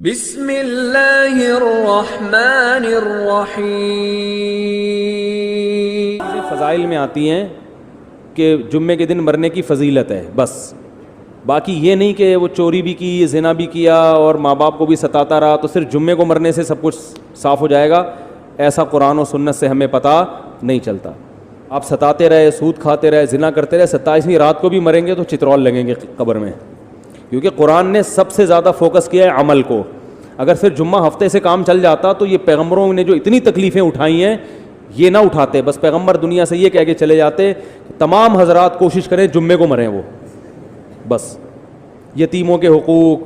بسم اللہ الرحمن الرحیم۔ فضائل میں آتی ہیں کہ جمعے کے دن مرنے کی فضیلت ہے، بس باقی یہ نہیں کہ وہ چوری بھی کی، زنا بھی کیا اور ماں باپ کو بھی ستاتا رہا تو صرف جمعے کو مرنے سے سب کچھ صاف ہو جائے گا، ایسا قرآن و سنت سے ہمیں پتہ نہیں چلتا۔ آپ ستاتے رہے، سود کھاتے رہے، زنا کرتے رہے، 27ویں رات کو بھی مریں گے تو چترول لگیں گے قبر میں، کیونکہ قرآن نے سب سے زیادہ فوکس کیا ہے عمل کو۔ اگر صرف جمعہ ہفتے سے کام چل جاتا تو یہ پیغمبروں نے جو اتنی تکلیفیں اٹھائی ہیں یہ نہ اٹھاتے، بس پیغمبر دنیا سے یہ کہہ کے چلے جاتے تمام حضرات کوشش کریں جمعے کو مریں، وہ بس یتیموں کے حقوق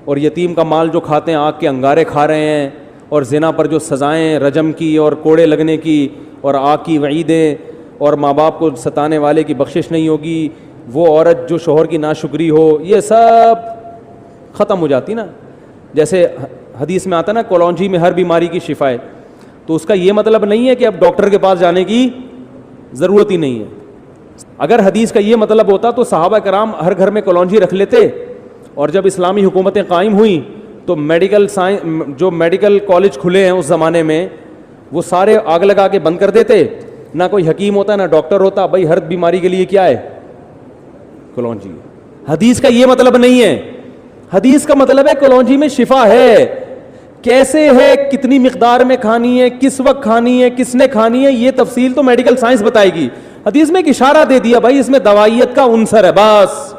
اور یتیم کا مال جو کھاتے ہیں آگ کے انگارے کھا رہے ہیں، اور زنا پر جو سزائیں رجم کی اور کوڑے لگنے کی اور آگ کی وعیدیں اور ماں باپ کو ستانے والے کی بخشش نہیں ہوگی، وہ عورت جو شوہر کی ناشکری ہو، یہ سب ختم ہو جاتی نا۔ جیسے حدیث میں آتا نا کلونجی میں ہر بیماری کی شفا ہے، تو اس کا یہ مطلب نہیں ہے کہ اب ڈاکٹر کے پاس جانے کی ضرورت ہی نہیں ہے۔ اگر حدیث کا یہ مطلب ہوتا تو صحابہ کرام ہر گھر میں کلونجی رکھ لیتے، اور جب اسلامی حکومتیں قائم ہوئیں تو جو میڈیکل کالج کھلے ہیں اس زمانے میں وہ سارے آگ لگا کے بند کر دیتے، نہ کوئی حکیم ہوتا نہ ڈاکٹر ہوتا، بھائی ہر بیماری کے لیے کیا ہے؟ کلونجی۔ حدیث کا یہ مطلب نہیں ہے، حدیث کا مطلب ہے کلونجی میں شفا ہے، کیسے ہے، کتنی مقدار میں کھانی ہے، کس وقت کھانی ہے، کس نے کھانی ہے، یہ تفصیل تو میڈیکل سائنس بتائے گی۔ حدیث میں ایک اشارہ دے دیا، بھائی اس میں دوائیت کا عنصر ہے، بس۔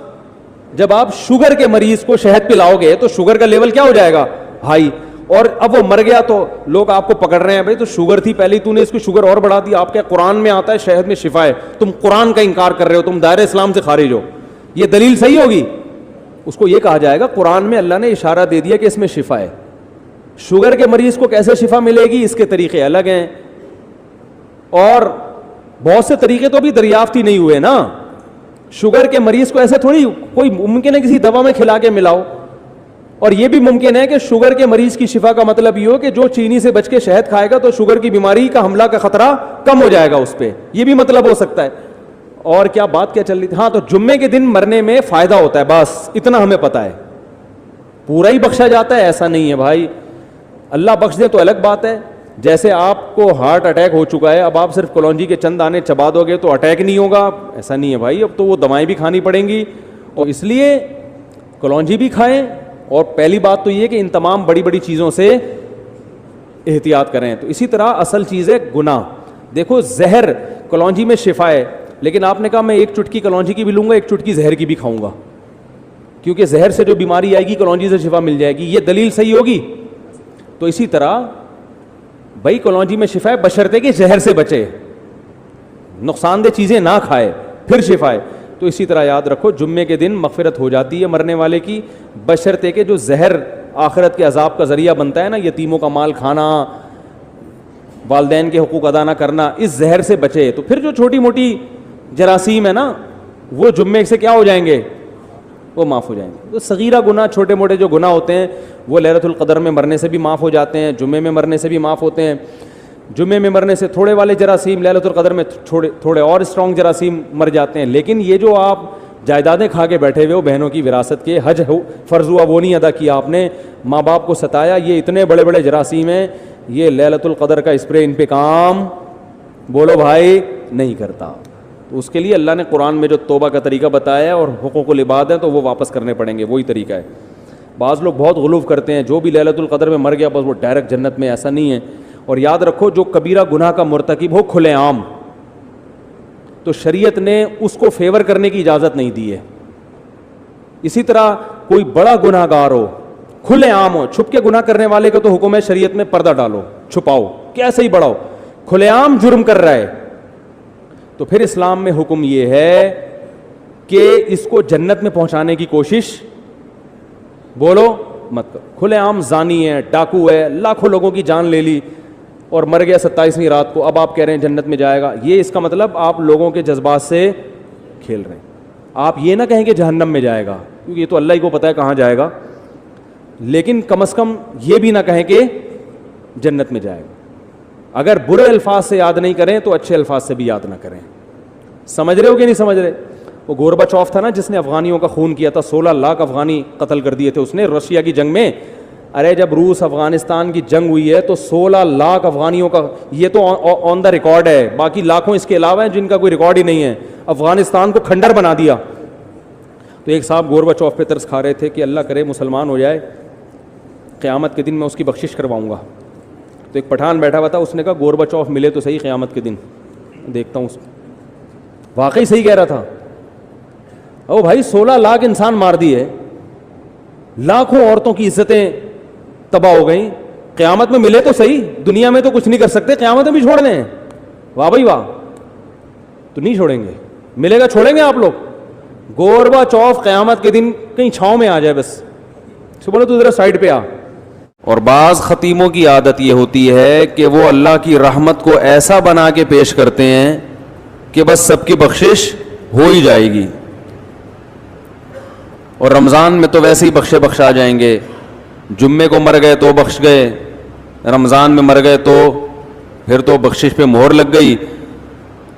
جب آپ شوگر کے مریض کو شہد پلاؤ گے تو شوگر کا لیول کیا ہو جائے گا؟ ہائی، اور اب وہ مر گیا تو لوگ آپ کو پکڑ رہے ہیں، بھائی تو شوگر تھی پہلے، تو نے اس کو شوگر اور بڑھا دی، آپ کے قرآن میں آتا ہے شہد میں شفا ہے، تم قرآن کا انکار کر رہے ہو، تم دائرہ اسلام سے خارج ہو، یہ دلیل صحیح ہوگی؟ اس کو یہ کہا جائے گا قرآن میں اللہ نے اشارہ دے دیا کہ اس میں شفا ہے۔ شوگر کے مریض کو کیسے شفا ملے گی، اس کے طریقے الگ ہیں، اور بہت سے طریقے تو ابھی دریافت ہی نہیں ہوئے نا۔ شوگر کے مریض کو ایسے تھوڑی کوئی ممکن ہے کسی دوا میں کھلا کے ملاؤ، اور یہ بھی ممکن ہے کہ شوگر کے مریض کی شفا کا مطلب یہ ہو کہ جو چینی سے بچ کے شہد کھائے گا تو شوگر کی بیماری کا حملہ کا خطرہ کم ہو جائے گا اس پہ، یہ بھی مطلب ہو سکتا ہے۔ اور کیا بات کیا چل رہی تھی؟ ہاں، تو جمعے کے دن مرنے میں فائدہ ہوتا ہے، بس اتنا ہمیں پتا ہے۔ پورا ہی بخشا جاتا ہے ایسا نہیں ہے بھائی، اللہ بخش دے تو الگ بات ہے۔ جیسے آپ کو ہارٹ اٹیک ہو چکا ہے، اب آپ صرف کلونجی کے چند دانے چبا دو گے تو اٹیک نہیں ہوگا، ایسا نہیں ہے بھائی، اب تو وہ دوائیں بھی کھانی پڑیں گی، اور اس لیے کلونجی بھی کھائیں، اور پہلی بات تو یہ کہ ان تمام بڑی بڑی چیزوں سے احتیاط کریں۔ تو اسی طرح اصل چیز ہے گناہ۔ دیکھو زہر کلونجی میں شفا ہے، لیکن آپ نے کہا میں ایک چٹکی کلونجی کی بھی لوں گا، ایک چٹکی زہر کی بھی کھاؤں گا، کیونکہ زہر سے جو بیماری آئے گی کلونجی سے شفا مل جائے گی، یہ دلیل صحیح ہوگی؟ تو اسی طرح بھائی کلونجی میں شفا ہے بشرطے کہ زہر سے بچے، نقصان دہ چیزیں نہ کھائے، پھر شفا ہے۔ تو اسی طرح یاد رکھو جمعے کے دن مغفرت ہو جاتی ہے مرنے والے کی، بشرطے کہ جو زہر آخرت کے عذاب کا ذریعہ بنتا ہے نا، یتیموں کا مال کھانا، والدین کے حقوق ادا نہ کرنا، اس زہر سے بچے۔ تو پھر جو چھوٹی موٹی جراثیم ہے نا وہ جمعے سے کیا ہو جائیں گے؟ وہ معاف ہو جائیں گے۔ تو صغیرہ گناہ، چھوٹے موٹے جو گناہ ہوتے ہیں وہ لیلۃ القدر میں مرنے سے بھی معاف ہو جاتے ہیں، جمعے میں مرنے سے بھی معاف ہوتے ہیں۔ جمعے میں مرنے سے تھوڑے والے جراثیم لیلۃ القدر میں تھوڑے اور اسٹرانگ جراثیم مر جاتے ہیں، لیکن یہ جو آپ جائیدادیں کھا کے بیٹھے ہوئے ہو بہنوں کی وراثت کے، حج فرض ہوا وہ نہیں ادا کیا آپ نے، ماں باپ کو ستایا، یہ اتنے بڑے بڑے جراثیم ہیں، یہ لیلۃ القدر کا اسپرے ان پہ کام بولو بھائی نہیں کرتا۔ تو اس کے لیے اللہ نے قرآن میں جو توبہ کا طریقہ بتایا ہے اور حقوق العباد ہیں تو وہ واپس کرنے پڑیں گے، وہی طریقہ ہے۔ بعض لوگ بہت غلو کرتے ہیں، جو بھی لیلۃ القدر میں مر گیا بس وہ ڈائریکٹ جنت میں، ایسا نہیں ہے۔ اور یاد رکھو جو کبیرہ گناہ کا مرتکب ہو کھلے عام، تو شریعت نے اس کو فیور کرنے کی اجازت نہیں دی ہے۔ اسی طرح کوئی بڑا گناہ گار ہو کھلے عام ہو، چھپ کے گناہ کرنے والے کو تو حکم ہے شریعت میں پردہ ڈالو، چھپاؤ، کیسے ہی بڑا ہو، کھلے عام جرم کر رہا ہے، تو پھر اسلام میں حکم یہ ہے کہ اس کو جنت میں پہنچانے کی کوشش بولو مت کرو۔ کھلے عام زانی ہے، ڈاکو ہے، لاکھوں لوگوں کی جان لے لی اور مر گیا 27ویں رات کو، اب آپ کہہ رہے ہیں جنت میں جائے گا، یہ اس کا مطلب آپ لوگوں کے جذبات سے کھیل رہے ہیں۔ آپ یہ نہ کہیں کہ جہنم میں جائے گا، کیونکہ یہ تو اللہ ہی کو پتہ ہے کہاں جائے گا، لیکن کم از کم یہ بھی نہ کہیں کہ جنت میں جائے گا۔ اگر برے الفاظ سے یاد نہیں کریں تو اچھے الفاظ سے بھی یاد نہ کریں۔ سمجھ رہے ہو کہ نہیں سمجھ رہے؟ وہ گورباچوف تھا نا جس نے افغانیوں کا خون کیا تھا، 16 لاکھ افغانی قتل کر دیے تھے اس نے رشیا کی جنگ میں، ارے جب روس افغانستان کی جنگ ہوئی ہے تو 16 لاکھ افغانیوں کا, یہ تو آن دا ریکارڈ ہے, باقی لاکھوں اس کے علاوہ ہیں جن کا کوئی ریکارڈ ہی نہیں ہے, افغانستان کو کھنڈر بنا دیا. تو ایک صاحب گورباچوف پہ ترس کھا رہے تھے کہ اللہ کرے مسلمان ہو جائے, قیامت کے دن میں اس کی بخشش کرواؤں گا. تو ایک پٹھان بیٹھا ہوا تھا, اس نے کہا گورباچوف ملے تو صحیح قیامت کے دن, دیکھتا ہوں اس کو. واقعی صحیح کہہ رہا تھا. او بھائی 16 لاکھ انسان مار دیے, لاکھوں عورتوں کی عزتیں تباہ ہو گئیں, قیامت میں ملے تو صحیح, دنیا میں تو کچھ نہیں کر سکتے, قیامت میں بھی چھوڑ دیں. واہ بھائی واہ, تو نہیں چھوڑیں گے, ملے گا چھوڑیں گے آپ لوگ؟ گورباچوف قیامت کے دن کہیں چھاؤں میں آ جائے بس, بولو تو ذرا سائڈ پہ آ. اور بعض خطیموں کی عادت یہ ہوتی ہے کہ وہ اللہ کی رحمت کو ایسا بنا کے پیش کرتے ہیں کہ بس سب کی بخشش ہو ہی جائے گی, اور رمضان میں تو ویسے ہی بخشا جائیں گے. جمعے کو مر گئے تو بخش گئے, رمضان میں مر گئے تو پھر تو بخشش پہ مہر لگ گئی.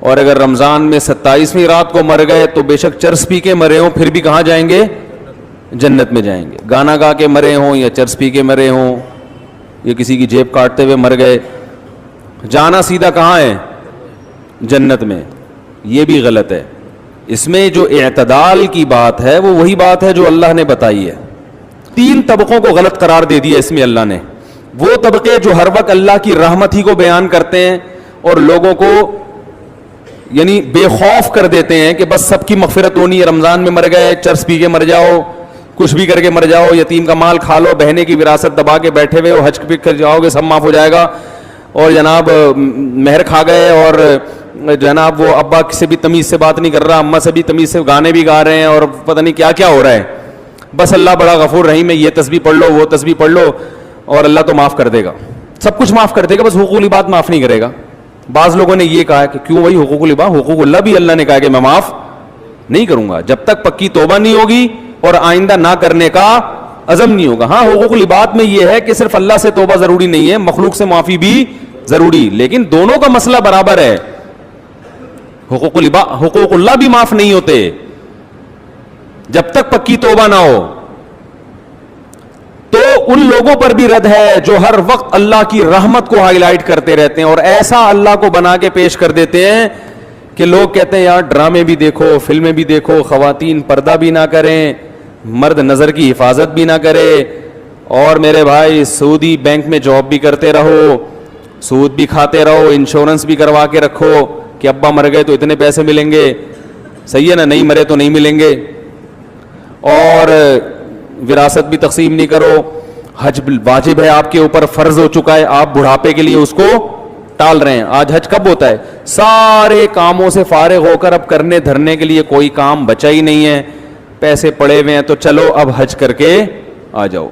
اور اگر رمضان میں 27ویں رات کو مر گئے تو بے شک چرس پی کے مرے ہوں, پھر بھی کہاں جائیں گے؟ جنت میں جائیں گے. گانا گا کے مرے ہوں یا چرس پی کے مرے ہوں یا کسی کی جیب کاٹتے ہوئے مر گئے, جانا سیدھا کہاں ہے؟ جنت میں. یہ بھی غلط ہے. اس میں جو اعتدال کی بات ہے وہ وہی بات ہے جو اللہ نے بتائی ہے. 3 طبقوں کو غلط قرار دے دیا اس میں اللہ نے. وہ طبقے جو ہر وقت اللہ کی رحمت ہی کو بیان کرتے ہیں اور لوگوں کو یعنی بے خوف کر دیتے ہیں کہ بس سب کی مغفرت ہونی ہے, رمضان میں مر گئے چرس پی کے مر جاؤ, کچھ بھی کر کے مر جاؤ, یتیم کا مال کھا لو, بہنے کی وراثت دبا کے بیٹھے ہوئے ہو, حج پہ کر جاؤ گے سب معاف ہو جائے گا, اور جناب مہر کھا گئے, اور جناب وہ ابا سے بھی تمیز سے بات نہیں کر رہا, اماں سے بھی تمیز سے, گانے بھی گا رہے ہیں, اور پتہ نہیں کیا کیا ہو رہا ہے. بس اللہ بڑا غفور رحیم ہے, یہ تسبیح پڑھ لو وہ تسبیح پڑھ لو اور اللہ تو معاف کر دے گا, سب کچھ معاف کر دے گا, بس حقوق العباد معاف نہیں کرے گا. بعض لوگوں نے یہ کہا کہ کیوں بھائی حقوق العباد, حقوق اللہ بھی اللہ نے کہا کہ میں معاف نہیں کروں گا جب تک پکی توبہ نہیں ہوگی اور آئندہ نہ کرنے کا عزم نہیں ہوگا. ہاں حقوق العباد میں یہ ہے کہ صرف اللہ سے توبہ ضروری نہیں ہے, مخلوق سے معافی بھی ضروری, لیکن دونوں کا مسئلہ برابر ہے. حقوق اللہ بھی معاف نہیں ہوتے جب تک پکی توبہ نہ ہو. تو ان لوگوں پر بھی رد ہے جو ہر وقت اللہ کی رحمت کو ہائی لائٹ کرتے رہتے ہیں اور ایسا اللہ کو بنا کے پیش کر دیتے ہیں کہ لوگ کہتے ہیں یار ڈرامے بھی دیکھو, فلمیں بھی دیکھو, خواتین پردہ بھی نہ کریں, مرد نظر کی حفاظت بھی نہ کرے, اور میرے بھائی سعودی بینک میں جاب بھی کرتے رہو, سود بھی کھاتے رہو, انشورنس بھی کروا کے رکھو کہ ابا مر گئے تو اتنے پیسے ملیں گے, صحیح ہے نا, نہیں مرے تو نہیں ملیں گے, اور وراثت بھی تقسیم نہیں کرو, حج واجب ہے آپ کے اوپر, فرض ہو چکا ہے, آپ بڑھاپے کے لیے اس کو ٹال رہے ہیں. آج حج کب ہوتا ہے؟ سارے کاموں سے فارغ ہو کر اب کرنے دھرنے کے لیے کوئی کام بچا ہی نہیں ہے, پیسے پڑے ہوئے ہیں, تو چلو اب حج کر کے آ جاؤ.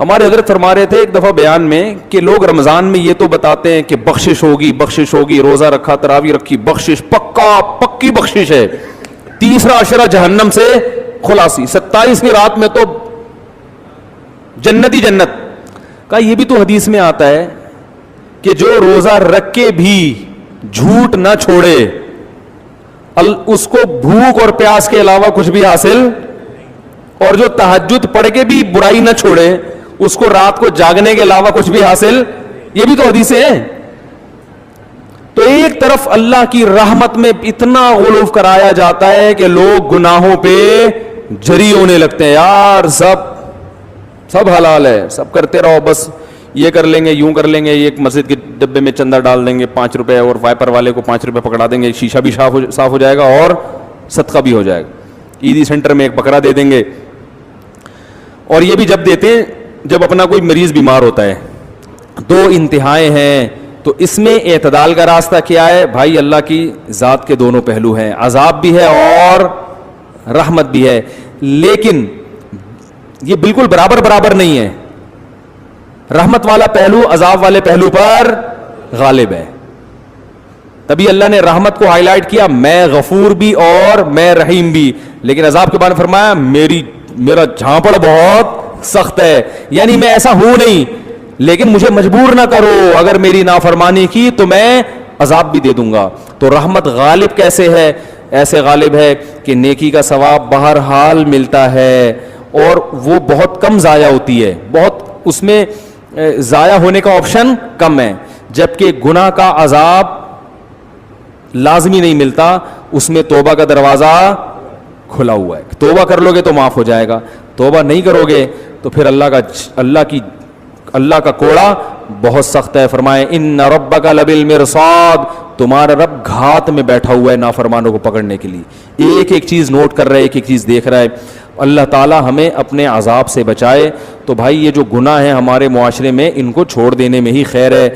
ہمارے حضرت فرما رہے تھے ایک دفعہ بیان میں کہ لوگ رمضان میں یہ تو بتاتے ہیں کہ بخشش ہوگی بخشش ہوگی, روزہ رکھا تراویح رکھی, بخشش پکی بخشش ہے, 30واں عشرہ جہنم سے خلاصی, 27ویں رات میں تو جنت ہی جنت کا. یہ بھی تو حدیث میں آتا ہے کہ جو روزہ رکھ کے بھی جھوٹ نہ چھوڑے اس کو بھوک اور پیاس کے علاوہ کچھ بھی حاصل, اور جو تہجد پڑھ کے بھی برائی نہ چھوڑے اس کو رات کو جاگنے کے علاوہ کچھ بھی حاصل. یہ بھی تو حدیثیں ہیں. تو ایک طرف اللہ کی رحمت میں اتنا غلو کرایا جاتا ہے کہ لوگ گناہوں پہ جری ہونے لگتے ہیں, یار سب حلال ہے, سب کرتے رہو, بس یہ کر لیں گے, یوں کر لیں گے, ایک مسجد کے ڈبے میں چندہ ڈال دیں گے 5 روپے, اور وائپر والے کو 5 روپے پکڑا دیں گے, شیشہ بھی صاف ہو جائے گا اور صدقہ بھی ہو جائے گا. عیدی سینٹر میں ایک بکرا دے دیں گے, اور یہ بھی جب دیتے ہیں جب اپنا کوئی مریض بیمار ہوتا ہے. 2 انتہائیں ہیں. تو اس میں اعتدال کا راستہ کیا ہے بھائی؟ اللہ کی ذات کے دونوں پہلو ہیں, عذاب بھی ہے اور رحمت بھی ہے, لیکن یہ بالکل برابر نہیں ہے. رحمت والا پہلو عذاب والے پہلو پر غالب ہے. تبھی اللہ نے رحمت کو ہائی لائٹ کیا, میں غفور بھی اور میں رحیم بھی, لیکن عذاب کے بارے میں فرمایا میرا جھانپڑ بہت سخت ہے, یعنی میں ایسا ہوں نہیں لیکن مجھے مجبور نہ کرو, اگر میری نافرمانی کی تو میں عذاب بھی دے دوں گا. تو رحمت غالب کیسے ہے؟ ایسے غالب ہے کہ نیکی کا ثواب بہرحال ملتا ہے اور وہ بہت کم ضائع ہوتی ہے, بہت اس میں ضائع ہونے کا آپشن کم ہے، جبکہ گناہ کا عذاب لازمی نہیں ملتا، اس میں توبہ کا دروازہ کھلا ہوا ہے. توبہ کر لو گے تو معاف ہو جائے گا، توبہ نہیں کرو گے تو پھر اللہ کا کوڑا بہت سخت ہے. فرمائے ان ربک لبالمرصاد، تمہارا رب گھات میں بیٹھا ہوا ہے نافرمانوں کو پکڑنے کے لیے. ایک ایک چیز نوٹ کر رہا ہے، ایک ایک چیز دیکھ رہا ہے. اللہ تعالی ہمیں اپنے عذاب سے بچائے. تو بھائی یہ جو گناہ ہیں ہمارے معاشرے میں، ان کو چھوڑ دینے میں ہی خیر ہے.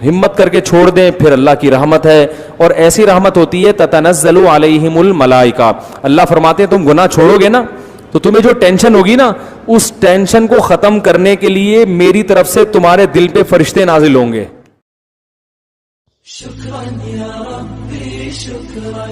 ہمت کر کے چھوڑ دیں، پھر اللہ کی رحمت ہے. اور ایسی رحمت ہوتی ہے تتنزل علیہم الملائکہ. اللہ فرماتے ہیں تم گناہ چھوڑو گے نا تو تمہیں جو ٹینشن ہوگی نا، اس ٹینشن کو ختم کرنے کے لیے میری طرف سے تمہارے دل پہ فرشتے نازل ہوں گے. شکرا یا ربی شکرا